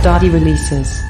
DODI releases.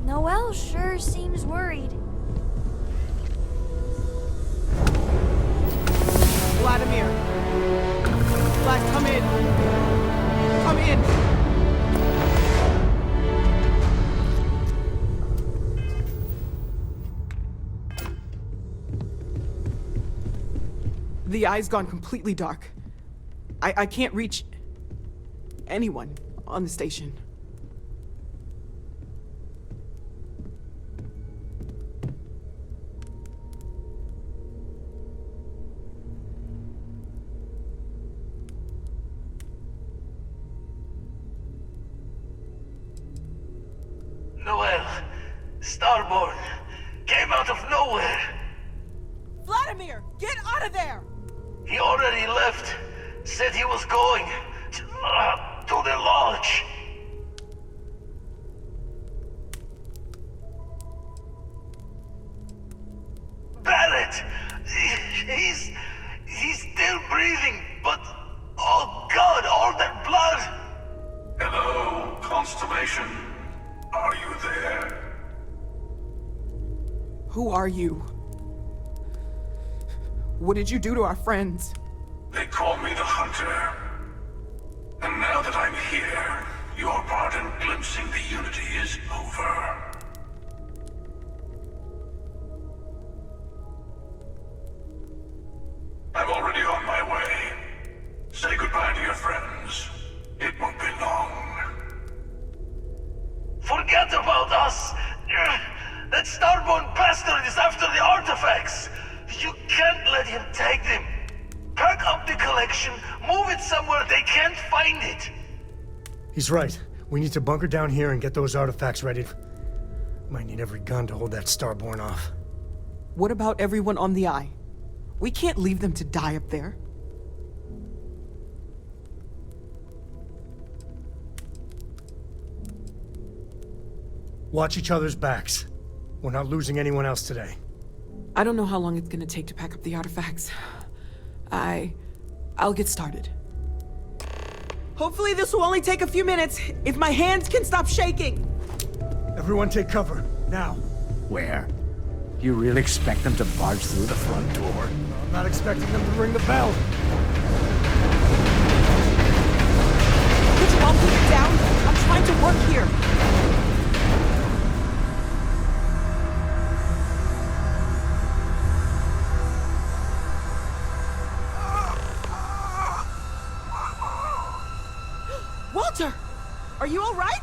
Noelle sure seems worried. Vladimir! Vlad, come in! Come in! The eye's gone completely dark. I can't reach anyone on the station. Noelle, Starborn, came out of nowhere. Vladimir, get out of there! He already left. Said he was going to the lodge. Barrett! He's still breathing, but oh God, all that blood! Hello, Constellation. Are you there? Who are you? What did you do to our friends? They call me the Hunter. And now that I'm here, your part in glimpsing the Unity is over. I'm already on my way. Say goodbye to your friends. It won't be long. Forget about us! That Starborn bastard is after the artifacts! You can't let him take them! Pack up the collection, move it somewhere they can't find it! He's right. We need to bunker down here and get those artifacts ready. Might need every gun to hold that Starborn off. What about everyone on the Eye? We can't leave them to die up there. Watch each other's backs. We're not losing anyone else today. I don't know how long it's gonna take to pack up the artifacts. I'll get started. Hopefully this will only take a few minutes, if my hands can stop shaking! Everyone take cover, now. Where? You really expect them to barge through the front door? I'm not expecting them to ring the bell. Could you all keep it down? I'm trying to work here. Walter! Are you all right?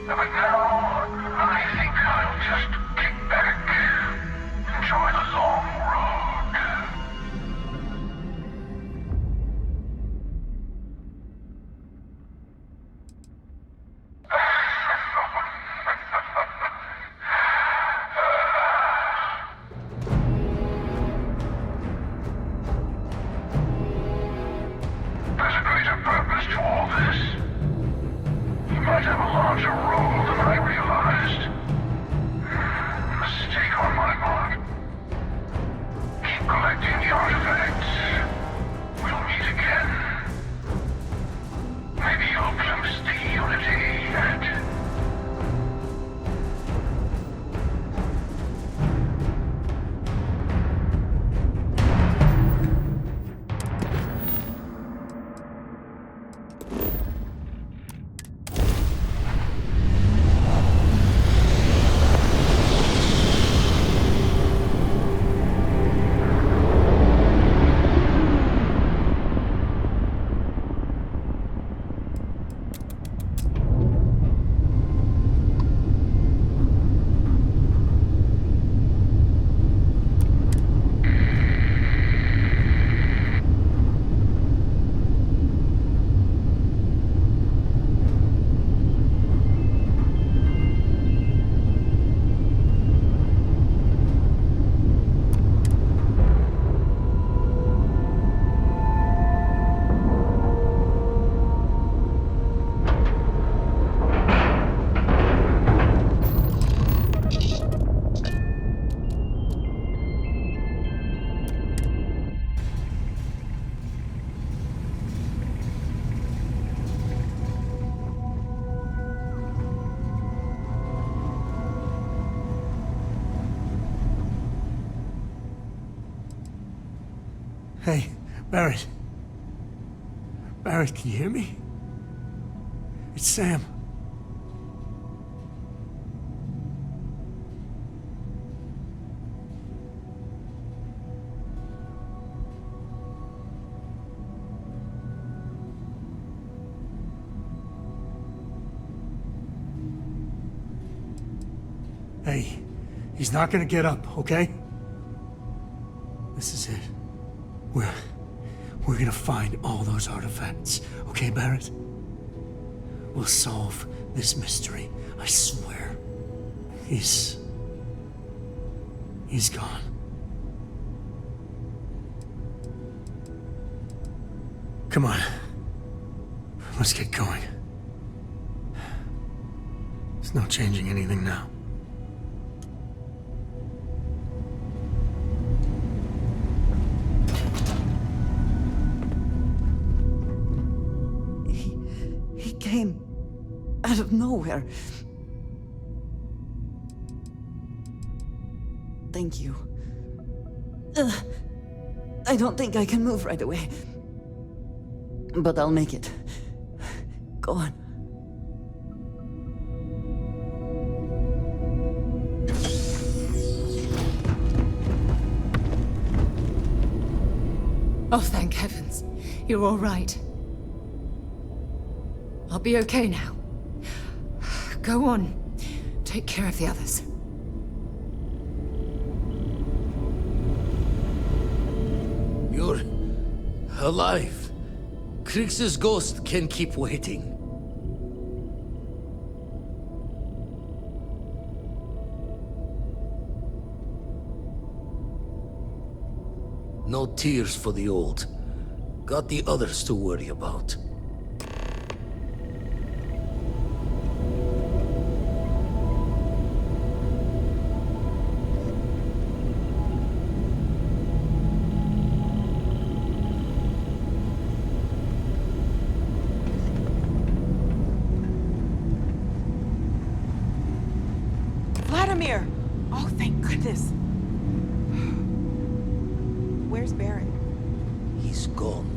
But now, I think I'll just kick back. Enjoy the long road. There's a greater purpose to all this. You might have a larger role than I realized. Mistake on my part. Keep collecting the artifacts. We'll meet again. Maybe you'll glimpse the unity yet. Hey, Barrett. Barrett, can you hear me? It's Sam. Hey, he's not gonna get up, okay? This is it. We're gonna find all those artifacts, okay, Barrett? We'll solve this mystery, I swear. He's gone. Come on. Let's get going. There's no changing anything now. He came out of nowhere. Thank you. I don't think I can move right away. But I'll make it. Go on. Oh, thank heavens. You're all right. I'll be okay now. Go on. Take care of the others. You're alive. Krix's ghost can keep waiting. No tears for the old. Got the others to worry about. Vladimir! Oh, thank goodness. Where's Barrett? He's gone.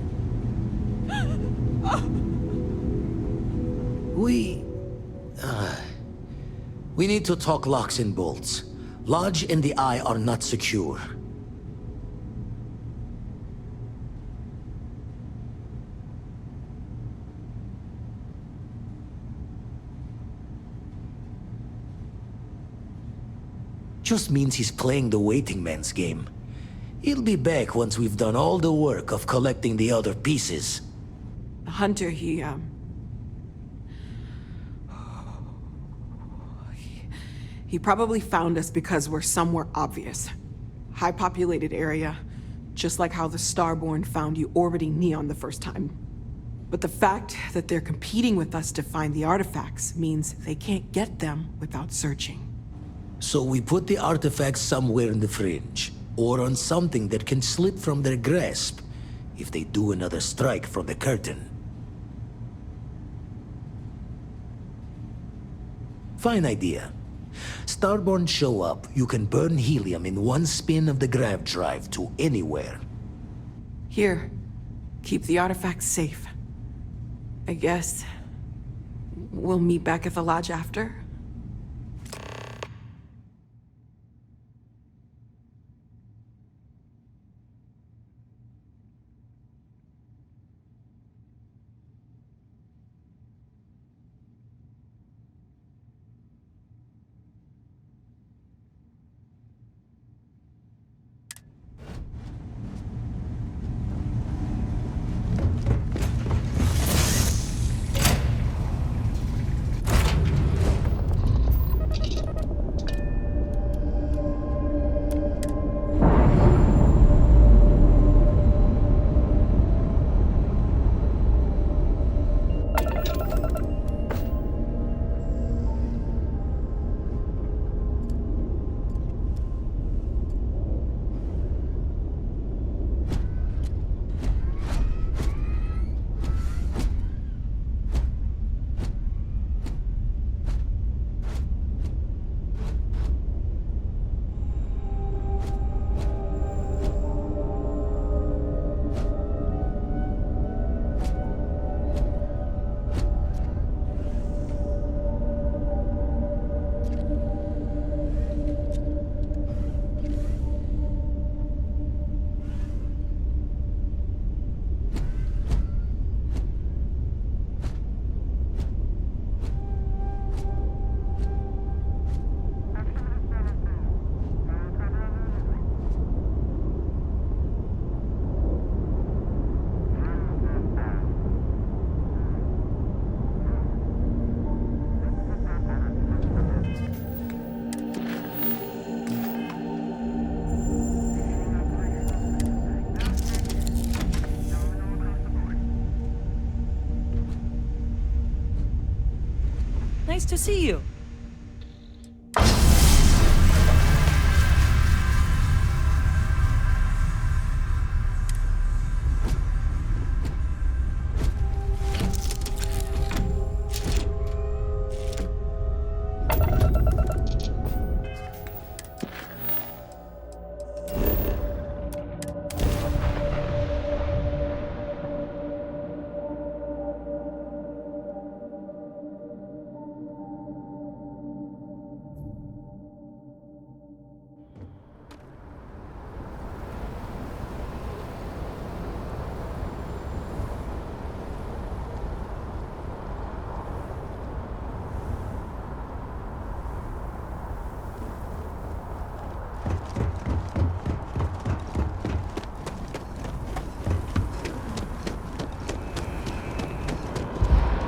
We need to talk locks and bolts. Lodge and the Eye are not secure. Just means he's playing the waiting man's game. He'll be back once we've done all the work of collecting the other pieces. The hunter, he probably found us because we're somewhere obvious. High-populated area, just like how the Starborn found you orbiting Neon the first time. But the fact that they're competing with us to find the artifacts means they can't get them without searching. So we put the artifacts somewhere in the fringe, or on something that can slip from their grasp if they do another strike from the curtain. Fine idea. Starborn show up, you can burn helium in one spin of the grav drive to anywhere. Here, keep the artifacts safe. I guess we'll meet back at the lodge after? Nice to see you.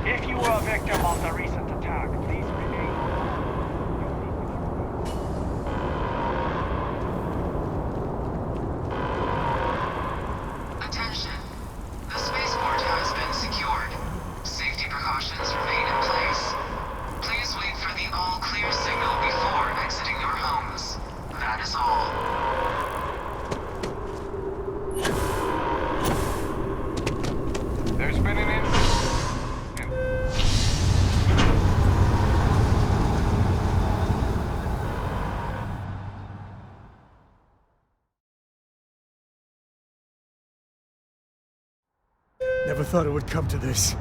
If you were a victim of the recent attack, please remain. Attention. The spaceport has been secured. Safety precautions remain in place. Please wait for the all-clear signal before exiting your homes. That is all. There's been an incident. Never thought it would come to this.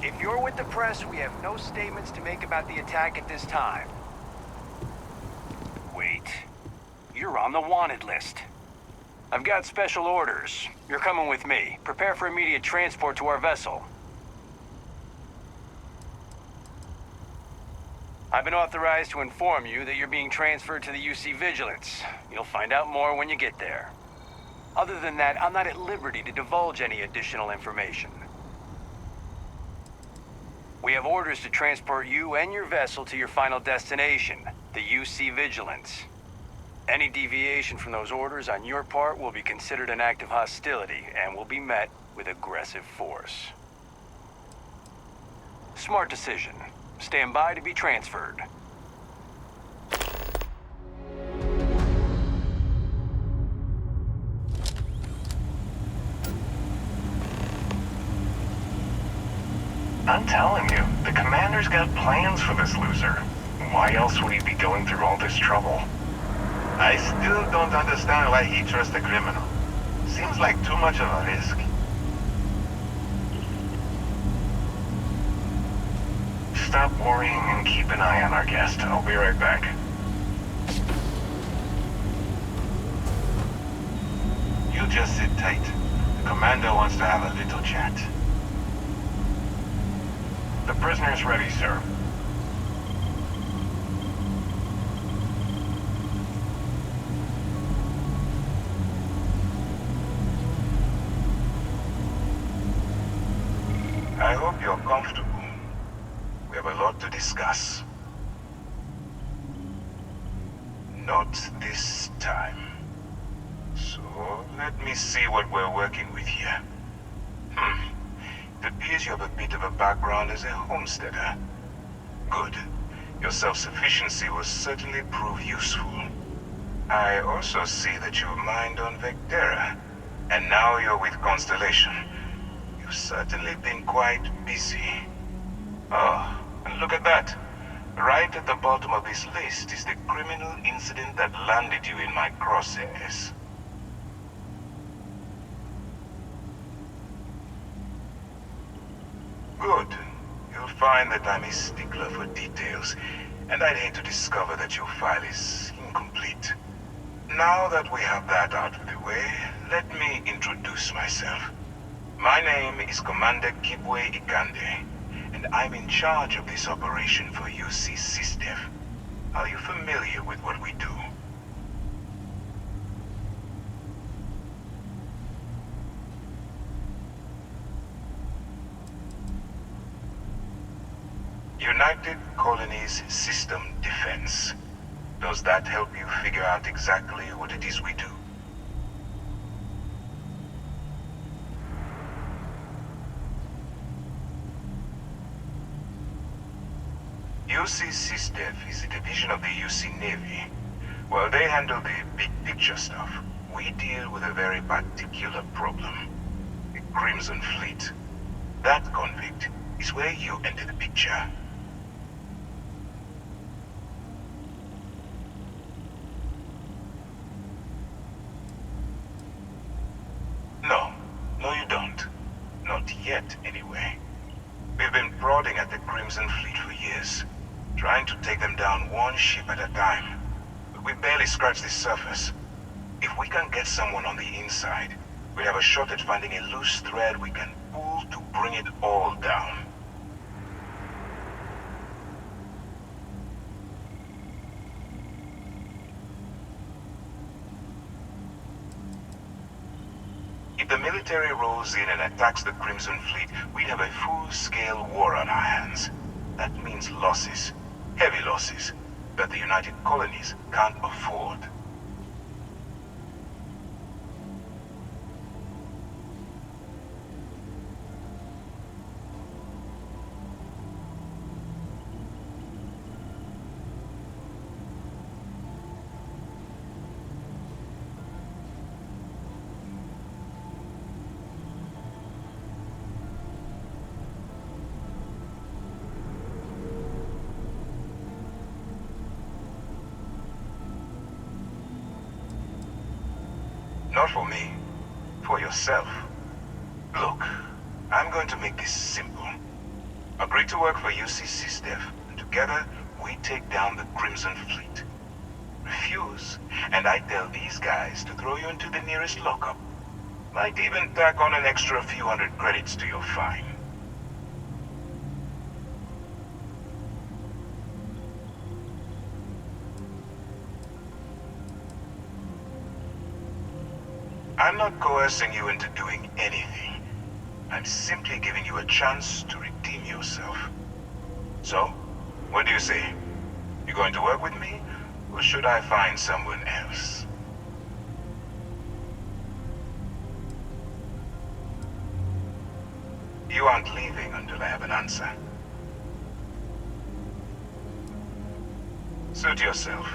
If you're with the press, we have no statements to make about the attack at this time. Wait. You're on the wanted list. I've got special orders. You're coming with me. Prepare for immediate transport to our vessel. I've been authorized to inform you that you're being transferred to the UC Vigilance. You'll find out more when you get there. Other than that, I'm not at liberty to divulge any additional information. We have orders to transport you and your vessel to your final destination, the UC Vigilance. Any deviation from those orders on your part will be considered an act of hostility and will be met with aggressive force. Smart decision. Stand by to be transferred. I'm telling you, the commander's got plans for this loser. Why else would he be going through all this trouble? I still don't understand why he trusts a criminal. Seems like too much of a risk. Stop worrying and keep an eye on our guest. I'll be right back. You just sit tight. The commander wants to have a little chat. The prisoner's ready, sir. I hope you're comfortable. We have a lot to discuss. Not this time. So, let me see what we're working with here. It appears you have a bit of a background as a homesteader. Good. Your self-sufficiency will certainly prove useful. I also see that you mined on Vectera, and now you're with Constellation. You've certainly been quite busy. Oh, and look at that. Right at the bottom of this list is the criminal incident that landed you in my crosshairs. Good. You'll find that I'm a stickler for details, and I'd hate to discover that your file is incomplete. Now that we have that out of the way, let me introduce myself. My name is Commander Kibwe Ikande, and I'm in charge of this operation for UC SysDev. Are you familiar with what we do? United Colonies System Defense. Does that help you figure out exactly what it is we do? UC SysDev is a division of the UC Navy. While they handle the big picture stuff, we deal with a very particular problem. The Crimson Fleet. That convict is where you enter the picture. No, you don't. Not yet, anyway. We've been prodding at the Crimson Fleet for years, trying to take them down one ship at a time. But we barely scratched the surface. If we can get someone on the inside, we have a shot at finding a loose thread we can pull to bring it all down. If the military rolls in and attacks the Crimson Fleet, we'd have a full-scale war on our hands. That means losses. Heavy losses. That the United Colonies can't afford. Not for me. For yourself. Look, I'm going to make this simple. Agree to work for UCC, Steph, and together we take down the Crimson Fleet. Refuse, and I tell these guys to throw you into the nearest lockup. Might even tack on an extra few hundred credits to your fine. I'm not coercing you into doing anything. I'm simply giving you a chance to redeem yourself. So, what do you say? You going to work with me, or should I find someone else? You aren't leaving until I have an answer. Suit yourself.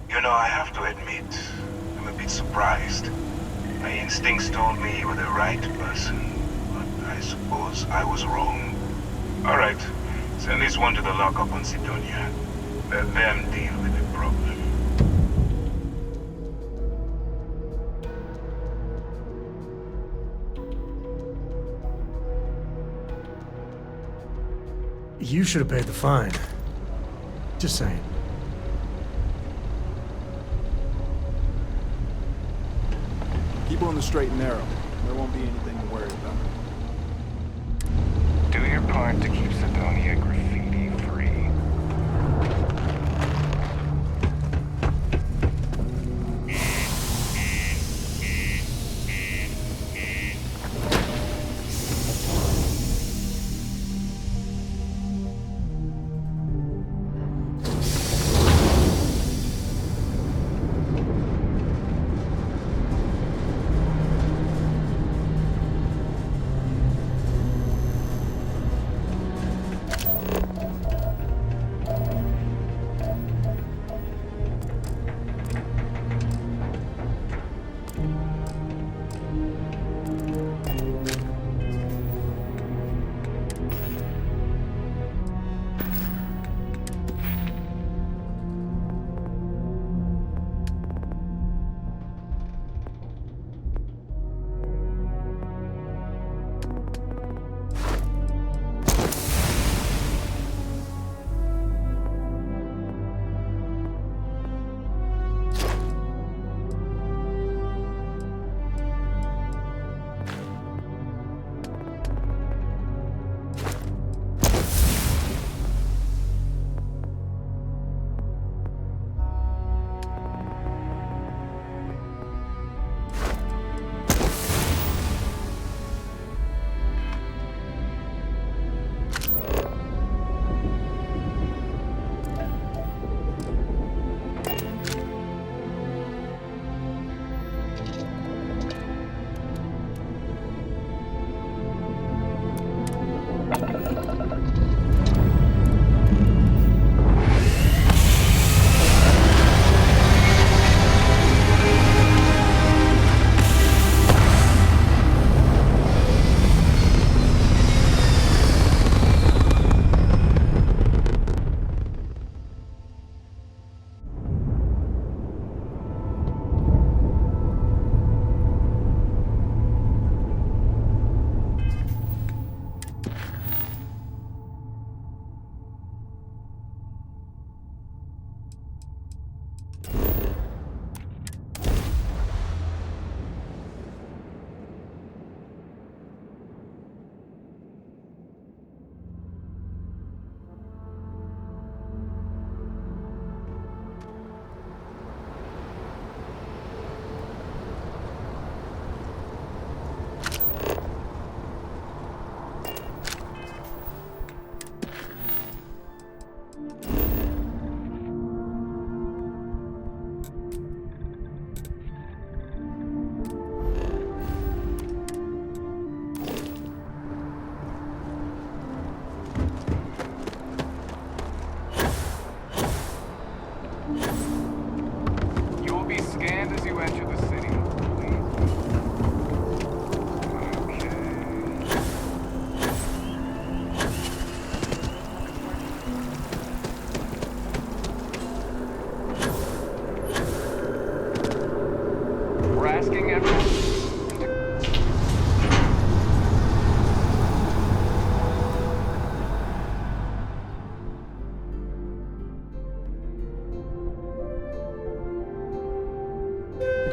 You know, I have to admit, I'm a bit surprised. My instincts told me you were the right person, but I suppose I was wrong. Alright, send this one to the lockup on Sidonia. Let them deal with the problem. You should have paid the fine. Just saying. Keep on the straight and narrow. There won't be anything to worry about. Do your part to keep Sidonia graffiti free.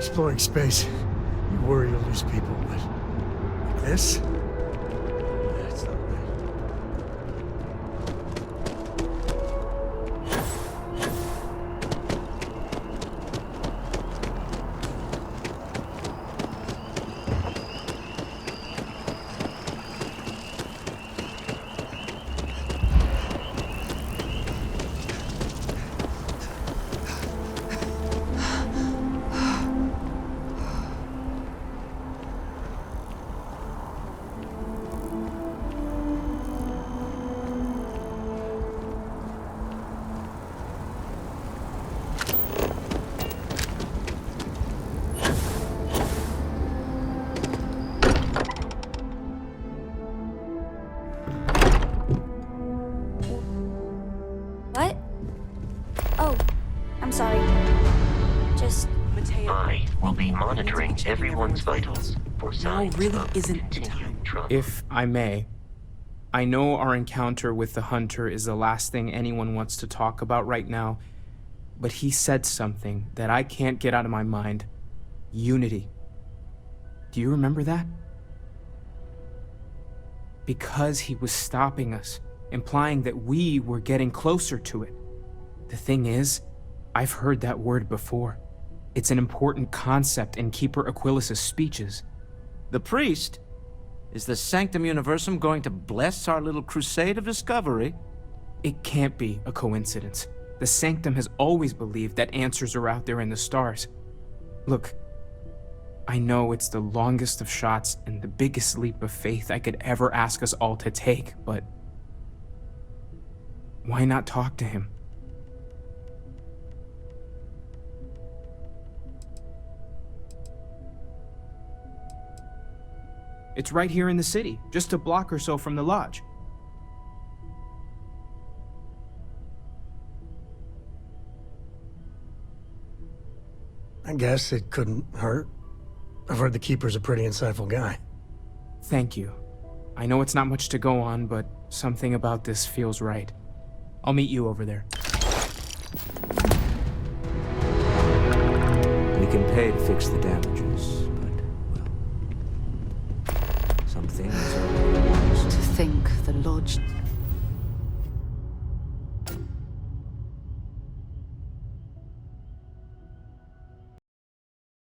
Exploring space, you worry you'll lose people, but like this? That's not right. What? Oh, I'm sorry. Just... I will be monitoring everyone's vitals for signs really of isn't the continued trauma. If I may, I know our encounter with the Hunter is the last thing anyone wants to talk about right now, but he said something that I can't get out of my mind. Unity. Do you remember that? Because he was stopping us, implying that we were getting closer to it. The thing is, I've heard that word before. It's an important concept in Keeper Aquilas' speeches. The priest? Is the Sanctum Universum going to bless our little crusade of discovery? It can't be a coincidence. The Sanctum has always believed that answers are out there in the stars. Look, I know it's the longest of shots and the biggest leap of faith I could ever ask us all to take, but why not talk to him? It's right here in the city, just a block or so from the lodge. I guess it couldn't hurt. I've heard the Keeper's a pretty insightful guy. Thank you. I know it's not much to go on, but something about this feels right. I'll meet you over there. We can pay to fix the damages, but, well, some things are... To think the Lodge